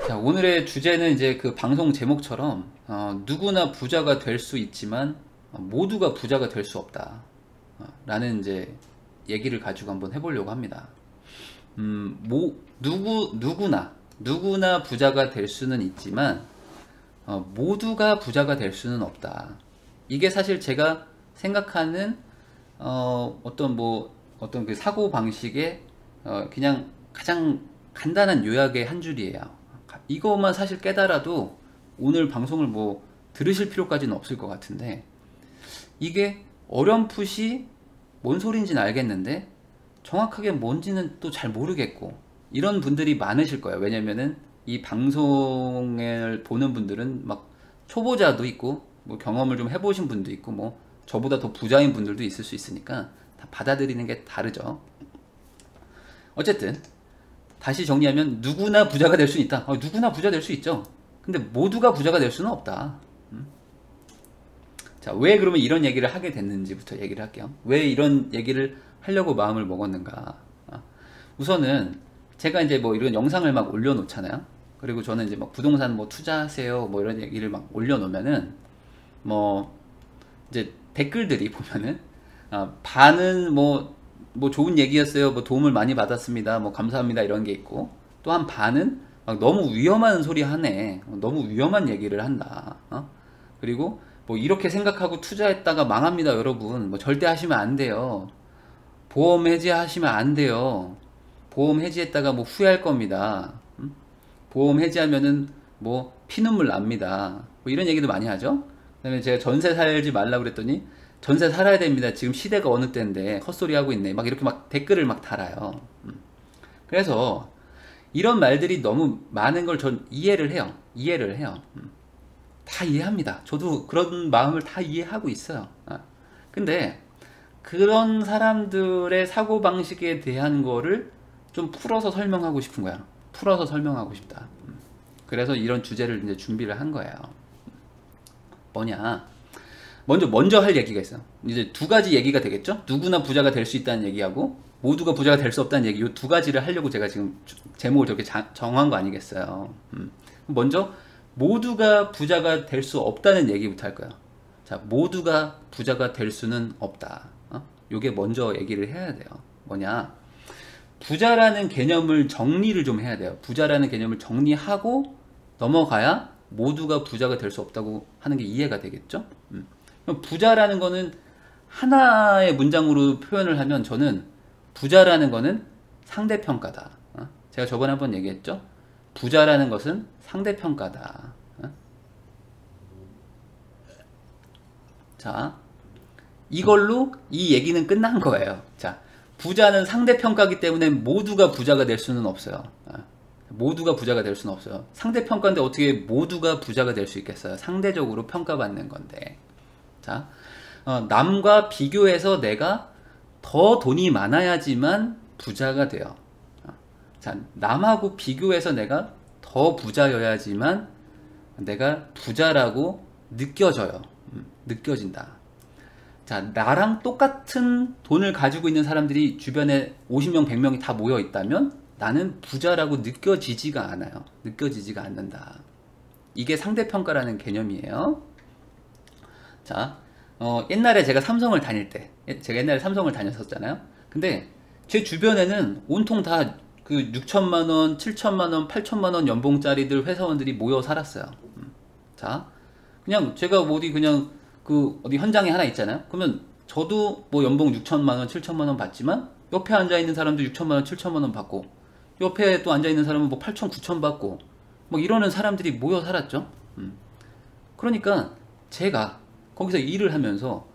자, 오늘의 주제는 이제 그 방송 제목처럼 누구나 부자가 될 수 있지만 모두가 부자가 될 수 없다. 라는 이제 얘기를 가지고 한번 해보려고 합니다. 누구나 부자가 될 수는 있지만 모두가 부자가 될 수는 없다. 이게 사실 제가 생각하는 어떤 그 사고 방식의 그냥 가장 간단한 요약의 한 줄이에요. 이것만 사실 깨달아도 오늘 방송을 뭐 들으실 필요까지는 없을 것 같은데, 이게 어렴풋이 뭔 소린지는 알겠는데 정확하게 뭔지는 또 잘 모르겠고, 이런 분들이 많으실 거예요. 왜냐면은 이 방송을 보는 분들은 막 초보자도 있고 뭐 경험을 좀 해보신 분도 있고 뭐 저보다 더 부자인 분들도 있을 수 있으니까 다 받아들이는 게 다르죠. 어쨌든 다시 정리하면 누구나 부자가 될 수 있다. 누구나 부자 될 수 있죠. 근데 모두가 부자가 될 수는 없다. 자, 왜 그러면 이런 얘기를 하게 됐는지부터 얘기를 할게요. 왜 이런 얘기를 하려고 마음을 먹었는가. 우선은 제가 이제 뭐 이런 영상을 막 올려놓잖아요. 그리고 저는 이제 막 부동산 뭐 투자하세요 뭐 이런 얘기를 막 올려놓으면은 뭐 이제 댓글들이 보면은 반은 뭐 좋은 얘기였어요, 뭐 도움을 많이 받았습니다, 뭐 감사합니다 이런 게 있고, 또 한 반은 막 너무 위험한 소리 하네, 너무 위험한 얘기를 한다. 그리고 뭐 이렇게 생각하고 투자했다가 망합니다 여러분, 뭐 절대 하시면 안 돼요, 보험 해지하시면 안 돼요, 보험 해지했다가 뭐 후회할 겁니다, 보험 해지하면은 뭐 피눈물 납니다, 뭐 이런 얘기도 많이 하죠. 그 다음에 제가 전세 살지 말라고 그랬더니 전세 살아야 됩니다, 지금 시대가 어느 때인데 헛소리 하고 있네, 막 이렇게 막 댓글을 막 달아요. 그래서 이런 말들이 너무 많은 걸 전 이해를 해요. 다 이해합니다. 저도 그런 마음을 다 이해하고 있어요. 근데 그런 사람들의 사고방식에 대한 거를 좀 풀어서 설명하고 싶은 거야. 풀어서 설명하고 싶다. 그래서 이런 주제를 이제 준비를 한 거예요. 뭐냐, 먼저 할 얘기가 있어요. 이제 두 가지 얘기가 되겠죠? 누구나 부자가 될 수 있다는 얘기하고 모두가 부자가 될 수 없다는 얘기, 이 두 가지를 하려고 제가 지금 제목을 저렇게 정한 거 아니겠어요? 먼저 모두가 부자가 될 수 없다는 얘기부터 할 거예요. 자, 모두가 부자가 될 수는 없다. 요게 먼저 얘기를 해야 돼요. 뭐냐, 부자라는 개념을 정리를 좀 해야 돼요. 부자라는 개념을 정리하고 넘어가야 모두가 부자가 될 수 없다고 하는 게 이해가 되겠죠? 그럼 부자라는 거는 하나의 문장으로 표현을 하면, 저는 부자라는 거는 상대평가다. 제가 저번에 한번 얘기했죠? 부자라는 것은 상대평가다. 자, 이걸로 이 얘기는 끝난 거예요. 자, 부자는 상대평가이기 때문에 모두가 부자가 될 수는 없어요. 모두가 부자가 될 수는 없어요. 상대평가인데 어떻게 모두가 부자가 될 수 있겠어요? 상대적으로 평가받는 건데. 자, 남과 비교해서 내가 더 돈이 많아야지만 부자가 돼요. 자, 남하고 비교해서 내가 더 부자여야지만 내가 부자라고 느껴져요. 느껴진다. 자, 나랑 똑같은 돈을 가지고 있는 사람들이 주변에 50명, 100명이 다 모여 있다면 나는 부자라고 느껴지지가 않아요. 느껴지지가 않는다. 이게 상대평가라는 개념이에요. 자, 옛날에 제가 삼성을 다닐 때, 제가 옛날에 삼성을 다녔었잖아요. 근데 제 주변에는 온통 다 그 6천만원, 7천만원, 8천만원 연봉짜리들 회사원들이 모여 살았어요. 자, 그냥 제가 어디 그냥 그 어디 현장에 하나 있잖아요. 그러면 저도 뭐 연봉 6천만원, 7천만원 받지만 옆에 앉아있는 사람도 6천만원, 7천만원 받고, 옆에 또 앉아있는 사람은 뭐 8천, 9천 받고, 뭐 이러는 사람들이 모여 살았죠. 그러니까 제가 거기서 일을 하면서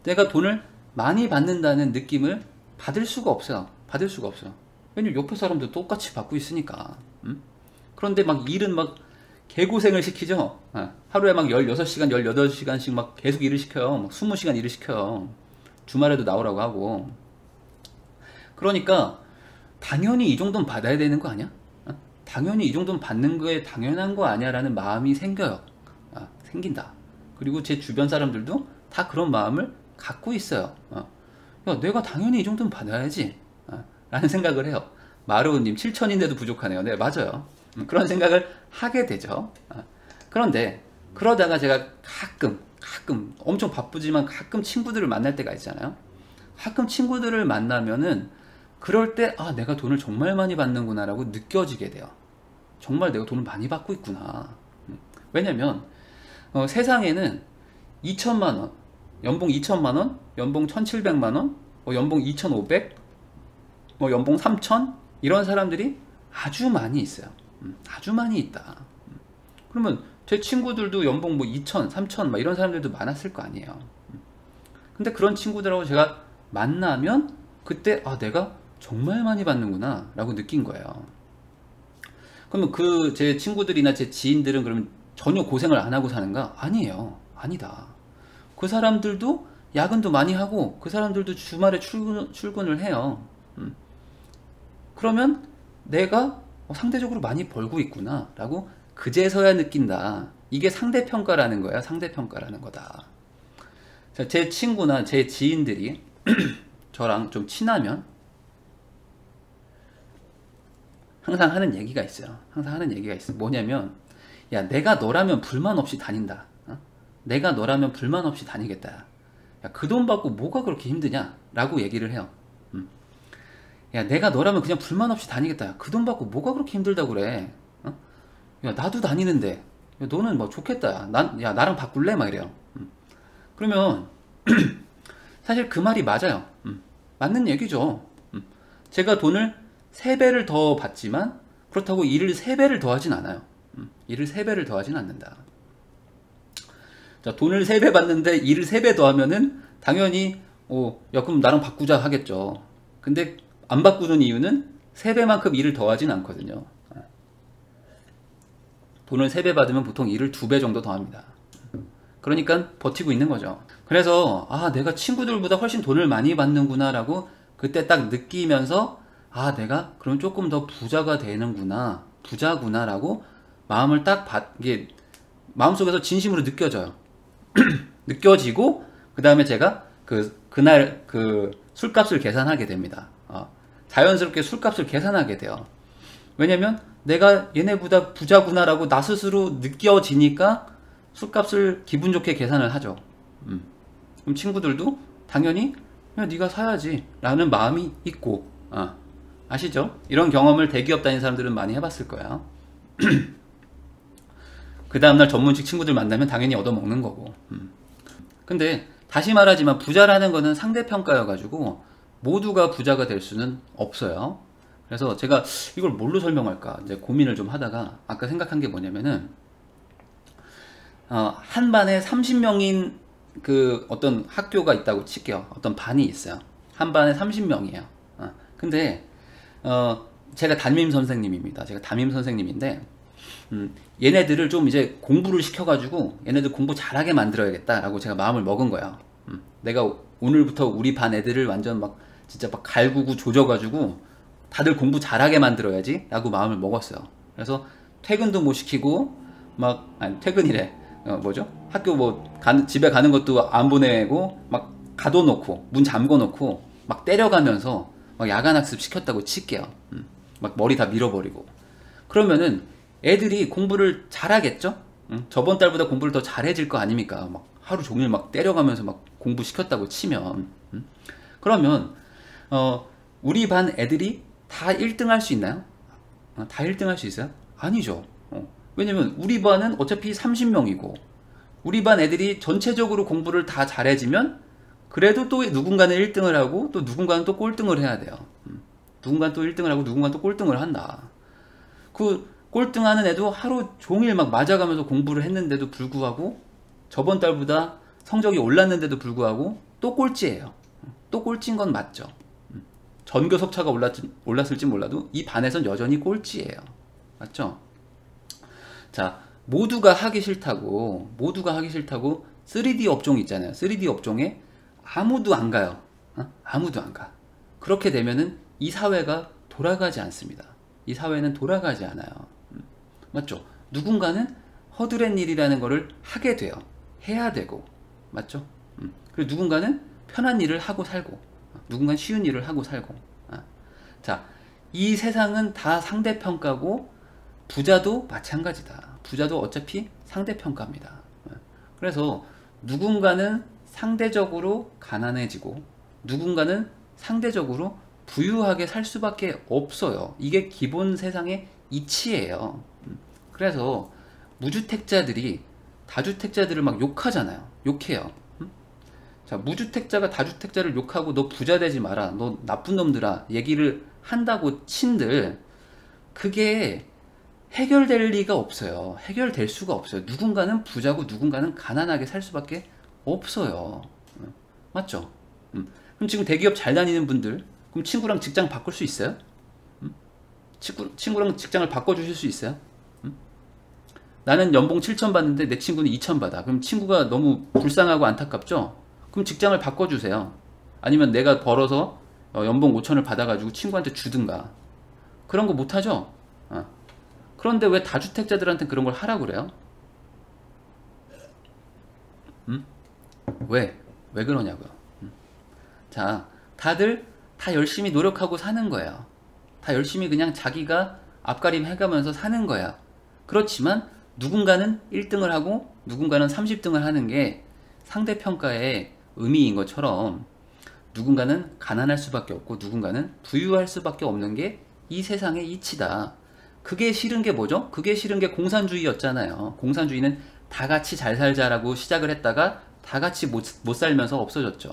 내가 돈을 많이 받는다는 느낌을 받을 수가 없어요. 받을 수가 없어요. 왜냐면 옆에 사람도 똑같이 받고 있으니까. 그런데 막 일은 막 개고생을 시키죠. 하루에 막 16시간, 18시간씩 막 계속 일을 시켜요. 막 20시간 일을 시켜요. 주말에도 나오라고 하고. 그러니까 당연히 이 정도는 받아야 되는 거 아니야? 당연히 이 정도는 받는 거에 당연한 거 아니야? 라는 마음이 생겨요. 생긴다. 그리고 제 주변 사람들도 다 그런 마음을 갖고 있어요. 야, 내가 당연히 이 정도는 받아야지 라는 생각을 해요. 마르오님 7천인데도 부족하네요. 네, 맞아요. 그런 생각을 하게 되죠. 그런데 그러다가 제가 가끔 엄청 바쁘지만 가끔 친구들을 만날 때가 있잖아요. 가끔 친구들을 만나면은 그럴 때 내가 돈을 정말 많이 받는구나 라고 느껴지게 돼요. 정말 내가 돈을 많이 받고 있구나. 왜냐면 세상에는 2천만 원, 연봉 2천만 원, 연봉 1,700만 원, 연봉 2,500, 연봉 3,000 이런 사람들이 아주 많이 있어요. 아주 많이 있다. 그러면 제 친구들도 연봉 2,000, 3,000 막 이런 사람들도 많았을 거 아니에요. 근데 그런 친구들하고 제가 만나면 그때 내가 정말 많이 받는구나 라고 느낀 거예요. 그러면 그 제 친구들이나 제 지인들은 그러면 전혀 고생을 안 하고 사는가? 아니에요. 아니다. 그 사람들도 야근도 많이 하고 그 사람들도 주말에 출근을 해요. 그러면 내가 상대적으로 많이 벌고 있구나 라고 그제서야 느낀다. 이게 상대평가라는 거야. 상대평가라는 거다. 자, 제 친구나 제 지인들이 저랑 좀 친하면 항상 하는 얘기가 있어요. 뭐냐면 야, 내가 너라면 불만 없이 다닌다. 내가 너라면 불만 없이 다니겠다. 야, 그 돈 받고 뭐가 그렇게 힘드냐? 라고 얘기를 해요. 야, 내가 너라면 그냥 불만 없이 다니겠다. 그 돈 받고 뭐가 그렇게 힘들다고 그래? 야, 나도 다니는데. 야, 너는 뭐 좋겠다. 야, 나랑 바꿀래? 막 이래요. 그러면 사실 그 말이 맞아요. 맞는 얘기죠. 제가 돈을 3배를 더 받지만 그렇다고 일을 3배를 더 하진 않아요. 일을 3배를 더 하진 않는다. 자, 돈을 3배 받는데 일을 3배 더 하면은 당연히 야, 그럼 나랑 바꾸자 하겠죠. 근데 안 바꾸는 이유는 3배만큼 일을 더 하진 않거든요. 돈을 3배 받으면 보통 일을 2배 정도 더 합니다. 그러니까 버티고 있는 거죠. 그래서 내가 친구들보다 훨씬 돈을 많이 받는구나 라고 그때 딱 느끼면서 내가 그럼 조금 더 부자가 되는구나, 부자구나 라고 마음을 이게 마음속에서 진심으로 느껴져요. 느껴지고 그 다음에 제가 그날 술값을 계산하게 됩니다. 자연스럽게 술값을 계산하게 돼요. 왜냐면 내가 얘네보다 부자구나 라고 나 스스로 느껴지니까 술값을 기분 좋게 계산을 하죠. 그럼 친구들도 당연히 야, 네가 사야지 라는 마음이 있고 아시죠? 이런 경험을 대기업 다니는 사람들은 많이 해봤을 거예요. 그 다음날 전문직 친구들 만나면 당연히 얻어먹는 거고. 근데 다시 말하지만 부자라는 거는 상대평가여가지고 모두가 부자가 될 수는 없어요. 그래서 제가 이걸 뭘로 설명할까 이제 고민을 좀 하다가 아까 생각한 게 뭐냐면은 한 반에 30명인 그 어떤 학교가 있다고 칠게요. 어떤 반이 있어요. 한 반에 30명이에요. 근데 제가 담임 선생님입니다. 제가 담임 선생님인데 얘네들을 좀 이제 공부를 시켜가지고 얘네들 공부 잘하게 만들어야겠다라고 제가 마음을 먹은 거예요. 내가 오늘부터 우리 반 애들을 완전 막 진짜 막 갈구고 조져가지고 다들 공부 잘하게 만들어야지 라고 마음을 먹었어요. 그래서 퇴근도 못 시키고 퇴근이래. 뭐죠? 학교 집에 가는 것도 안 보내고 막 가둬놓고 문 잠궈놓고 막 때려가면서 막 야간학습 시켰다고 칠게요. 막 머리 다 밀어버리고. 그러면은 애들이 공부를 잘하겠죠? 저번 달보다 공부를 더 잘해질 거 아닙니까? 막 하루 종일 막 때려가면서 막 공부 시켰다고 치면. 그러면 우리 반 애들이 다 1등 할 수 있나요? 다 1등 할 수 있어요? 아니죠. 왜냐면 우리 반은 어차피 30명이고 우리 반 애들이 전체적으로 공부를 다 잘해지면 그래도 또 누군가는 1등을 하고 또 누군가는 또 꼴등을 해야 돼요. 누군가는 또 1등을 하고 누군가는 또 꼴등을 한다. 그 꼴등하는 애도 하루 종일 막 맞아가면서 공부를 했는데도 불구하고 저번 달보다 성적이 올랐는데도 불구하고 또 꼴찌예요. 또 꼴찌인 건 맞죠. 전교 석차가 올랐을지 몰라도 이 반에선 여전히 꼴찌예요. 맞죠? 자, 모두가 하기 싫다고 3D 업종 있잖아요. 3D 업종에 아무도 안 가요. 아무도 안 가. 그렇게 되면은 이 사회가 돌아가지 않습니다. 이 사회는 돌아가지 않아요. 맞죠? 누군가는 허드렛 일이라는 거를 하게 돼요. 해야 되고. 맞죠? 그리고 누군가는 편한 일을 하고 살고 누군가는 쉬운 일을 하고 살고. 자, 이 세상은 다 상대평가고 부자도 마찬가지다. 부자도 어차피 상대평가입니다. 그래서 누군가는 상대적으로 가난해지고 누군가는 상대적으로 부유하게 살 수밖에 없어요. 이게 기본 세상의 이치예요. 그래서 무주택자들이 다주택자들을 막 욕하잖아요. 욕해요. 자, 무주택자가 다주택자를 욕하고 너 부자 되지 마라, 너 나쁜 놈들아 얘기를 한다고 친들, 그게 해결될 리가 없어요. 해결될 수가 없어요. 누군가는 부자고 누군가는 가난하게 살 수밖에 없어요. 맞죠? 그럼 지금 대기업 잘 다니는 분들, 그럼 친구랑 직장 바꿀 수 있어요? 친구랑 직장을 바꿔주실 수 있어요? 나는 연봉 7천 받는데 내 친구는 2천 받아. 그럼 친구가 너무 불쌍하고 안타깝죠? 그럼 직장을 바꿔주세요. 아니면 내가 벌어서 연봉 5천을 받아가지고 친구한테 주든가. 그런 거 못하죠? 그런데 왜 다주택자들한테 그런 걸 하라고 그래요? 왜 그러냐고요. 자, 다들 다 열심히 노력하고 사는 거예요. 다 열심히 그냥 자기가 앞가림 해가면서 사는 거야. 그렇지만 누군가는 1등을 하고 누군가는 30등을 하는 게 상대평가의 의미인 것처럼, 누군가는 가난할 수밖에 없고 누군가는 부유할 수밖에 없는 게 이 세상의 이치다. 그게 싫은 게 뭐죠? 그게 싫은 게 공산주의였잖아요. 공산주의는 다 같이 잘 살자라고 시작을 했다가 다 같이 못 살면서 없어졌죠.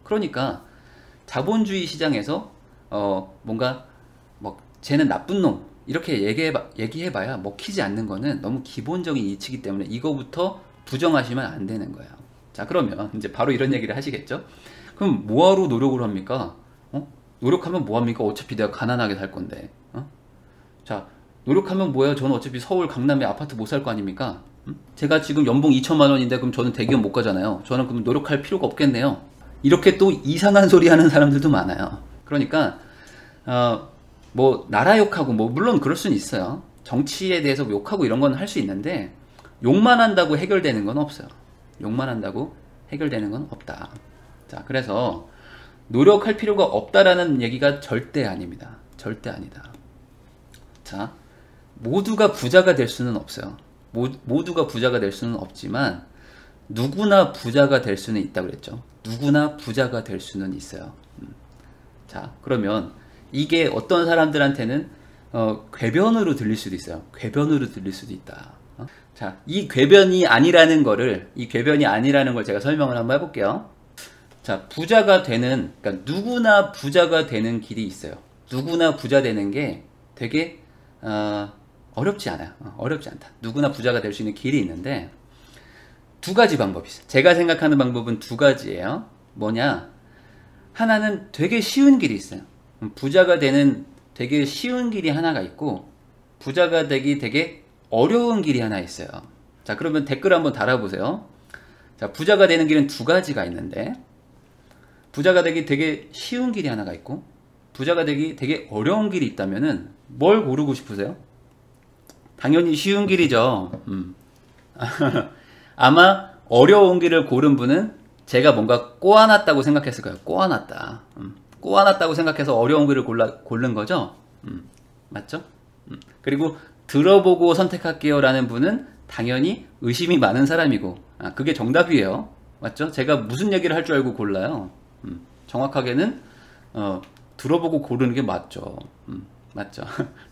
그러니까 자본주의 시장에서 뭔가 뭐 쟤는 나쁜 놈 이렇게 얘기해봐야 먹히지 않는 거는 너무 기본적인 이치이기 때문에 이거부터 부정하시면 안 되는 거예요. 자, 그러면 이제 바로 이런 얘기를 하시겠죠? 그럼 뭐하러 노력을 합니까? 노력하면 뭐합니까? 어차피 내가 가난하게 살 건데. 자, 노력하면 뭐예요? 저는 어차피 서울 강남에 아파트 못 살 거 아닙니까? 제가 지금 연봉 2천만 원인데 그럼 저는 대기업 못 가잖아요. 저는 그럼 노력할 필요가 없겠네요. 이렇게 또 이상한 소리 하는 사람들도 많아요. 그러니까 뭐 나라 욕하고 뭐 물론 그럴 수는 있어요. 정치에 대해서 욕하고 이런 건 할 수 있는데 욕만 한다고 해결되는 건 없어요. 욕만 한다고 해결되는 건 없다. 자, 그래서 노력할 필요가 없다라는 얘기가 절대 아닙니다. 절대 아니다. 자, 모두가 부자가 될 수는 없어요. 모두가 부자가 될 수는 없지만 누구나 부자가 될 수는 있다고 그랬죠. 누구나 부자가 될 수는 있어요. 자, 그러면 이게 어떤 사람들한테는 궤변으로 들릴 수도 있어요. 궤변으로 들릴 수도 있다. 자, 이 궤변이 아니라는 걸 제가 설명을 한번 해볼게요. 자, 부자가 되는, 그러니까 누구나 부자가 되는 길이 있어요. 누구나 부자 되는 게 되게 어렵지 않아요. 어렵지 않다. 누구나 부자가 될 수 있는 길이 있는데 두 가지 방법이 있어요. 제가 생각하는 방법은 두 가지예요. 뭐냐? 하나는 되게 쉬운 길이 있어요. 부자가 되는 되게 쉬운 길이 하나가 있고 부자가 되기 되게 어려운 길이 하나 있어요. 자, 그러면 댓글 한번 달아보세요. 자, 부자가 되는 길은 두 가지가 있는데 부자가 되기 되게 쉬운 길이 하나가 있고 부자가 되기 되게 어려운 길이 있다면은 뭘 고르고 싶으세요? 당연히 쉬운 길이죠. 아마 어려운 길을 고른 분은 제가 뭔가 꼬아놨다고 생각했을 거예요. 꼬아놨다. 꼬아놨다고 생각해서 어려운 길을 고른 거죠. 맞죠? 그리고 들어보고 선택할게요 라는 분은 당연히 의심이 많은 사람이고 그게 정답이에요. 맞죠? 제가 무슨 얘기를 할 줄 알고 골라요. 정확하게는 들어보고 고르는 게 맞죠. 맞죠?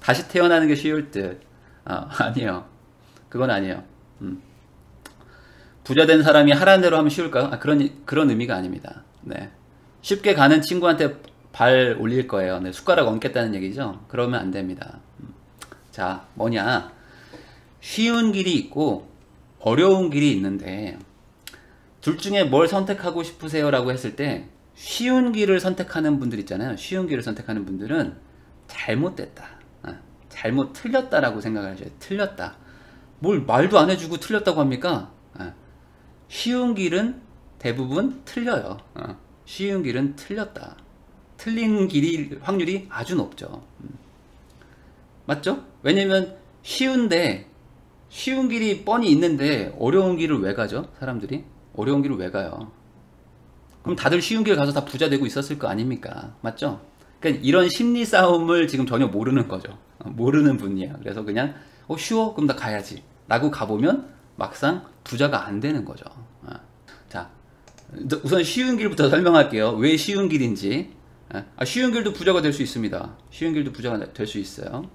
다시 태어나는 게 쉬울 듯. 아니에요. 그건 아니에요. 부자 된 사람이 하라는 대로 하면 쉬울까요? 그런 의미가 아닙니다. 네. 쉽게 가는 친구한테 발 올릴 거예요. 네, 숟가락 얹겠다는 얘기죠. 그러면 안 됩니다. 자, 뭐냐? 쉬운 길이 있고 어려운 길이 있는데 둘 중에 뭘 선택하고 싶으세요? 라고 했을 때 쉬운 길을 선택하는 분들 있잖아요. 쉬운 길을 선택하는 분들은 잘못됐다. 틀렸다라고 생각을 하셔요. 틀렸다. 뭘 말도 안 해주고 틀렸다고 합니까? 쉬운 길은 대부분 틀려요. 쉬운 길은 틀렸다. 틀린 길이 확률이 아주 높죠. 맞죠? 왜냐면 쉬운데 쉬운 길이 뻔히 있는데 어려운 길을 왜 가죠? 사람들이 어려운 길을 왜 가요? 그럼 다들 쉬운 길 가서 다 부자 되고 있었을 거 아닙니까? 맞죠? 그러니까 이런 심리 싸움을 지금 전혀 모르는 거죠. 모르는 분이에요. 그래서 그냥 쉬워? 그럼 나 가야지 라고 가보면 막상 부자가 안 되는 거죠. 자, 우선 쉬운 길부터 설명할게요. 왜 쉬운 길인지. 쉬운 길도 부자가 될 수 있습니다. 쉬운 길도 부자가 될 수 있어요.